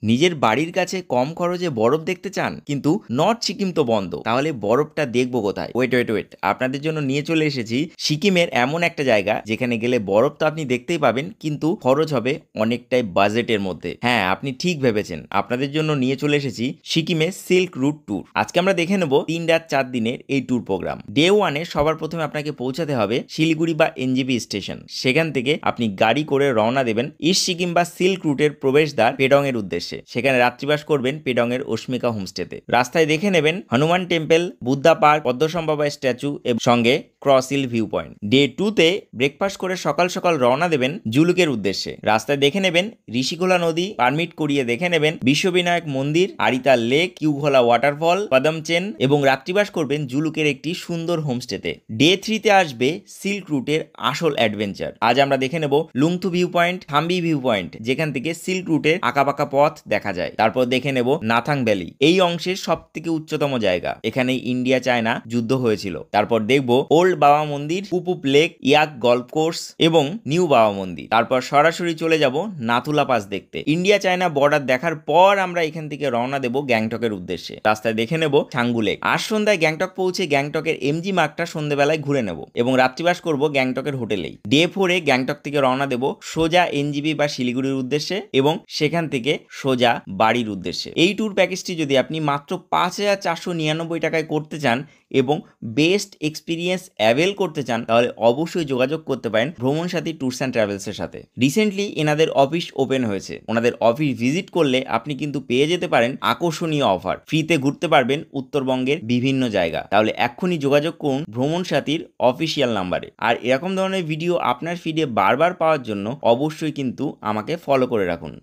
নিজের বাড়ির কাছে কম খরচে বরফ দেখতে চান, কিন্তু নর্থ সিকিম তো বন্ধ, তাহলে বরফটা দেখবো কোথায়? ওয়েট ওয়েট ওয়েট, আপনাদের জন্য নিয়ে চলে এসেছি সিকিমের এমন একটা জায়গা যেখানে গেলে বরফ তো আপনি দেখতেই পাবেন, কিন্তু খরচ হবে অনেকটাই বাজেটের মধ্যে। হ্যাঁ, আপনি ঠিক ভেবেছেন, আপনাদের জন্য নিয়ে চলে এসেছি সিকিমের সিল্ক রুট ট্যুর। আজকে আমরা দেখে নেব 3 রাত 4 দিনের এই ট্যুর প্রোগ্রাম। ডে 1-এ সবার প্রথমে আপনাকে পৌঁছাতে হবে শিলিগুড়ি বা এনজেপি স্টেশন। সেখান থেকে আপনি গাড়ি করে রওনা দেবেন ইস্ট সিকিম বা সিল্ক রুটের প্রবেশদ্বার পেডং এর উদ্দেশ্যে। সেখানে রাত্রিবাস করবেন পেডং এর অস্মিকা হোমস্টেতে। রাস্তায় দেখে নেবেন Hanuman temple, Buddha park, Padmasambhava statue এবং সঙ্গে ক্রসিল ভিউ পয়েন্ট। ডে 2-তে ব্রেকফাস্ট করে সকাল সকাল রওনা দেবেন জুলুকের উদ্দেশ্যে। রাস্তায় দেখে নেবেন ঋষিখোলা নদী, পারমিট করিয়ে দেখে নেবেন বিশ্ববিনায়ক মন্দির, আরিতাল লেক, কিউঘোলা ওয়াটারফল, পদমচেন এবং রাত্রিবাস করবেন জুলুকের একটি সুন্দর হোমস্টেতে। ডে 3-তে আসবে সিল্ক রুটের আসল অ্যাডভেঞ্চার। আজ আমরা দেখে নেব Lungthu view point, Thambi view point, যেখান থেকে সিল্ক রুটের আঁকাবাঁকা পথ দেখা যায়। তারপর দেখে নেব নাথাং ভ্যালি, এই অংশের সব থেকে উচ্চতম জায়গা, এখানে ইন্ডিয়া চায়না যুদ্ধ হয়েছিল। তারপর দেখব ওল্ড বাবা মন্দির, পুপুপ লেক, ইয়াক গল্ফ কোর্স এবং নিউ বাবা মন্দির। তারপর সরাসরি চলে যাব নাথুলা পাস দেখতে। ইন্ডিয়া চায়না বর্ডার দেখার পর আমরা এখান থেকে রওনা দেব গ্যাংটকের উদ্দেশ্যে। রাস্তায় দেখে নেব ছাঙ্গু লেক। আজ সন্ধ্যায় গ্যাংটক পৌঁছে গ্যাংটকের এমজি মার্গটা সন্ধ্যেবেলায় ঘুরে নেব এবং রাত্রিবাস করব গ্যাংটকের হোটেলেই। ডে 4-এ গ্যাংটক থেকে রওনা দেব সোজা এনজিবি বা শিলিগুড়ির উদ্দেশ্যে এবং সেখান থেকে সোজা বাড়ির উদ্দেশ্যে। এই ট্যুর প্যাকেজটি যদি আপনি মাত্র 5,499 টাকায় করতে চান এবং বেস্ট এক্সপিরিয়েন্স অ্যাভেল করতে চান, তাহলে অবশ্যই যোগাযোগ করতে পারেন ভ্রমণ সাথী ট্যুরস অ্যান্ড ট্রাভেলসের সাথে। রিসেন্টলি এনাদের অফিস ওপেন হয়েছে। ওনাদের অফিস ভিজিট করলে আপনি কিন্তু পেয়ে যেতে পারেন আকর্ষণীয় অফার। ফ্রিতে ঘুরতে পারবেন উত্তরবঙ্গের বিভিন্ন জায়গা। তাহলে এক্ষুনি যোগাযোগ করুন ভ্রমণ সাথীর অফিসিয়াল নাম্বারে। আর এরকম ধরনের ভিডিও আপনার ফিডে বারবার পাওয়ার জন্য অবশ্যই কিন্তু আমাকে ফলো করে রাখুন।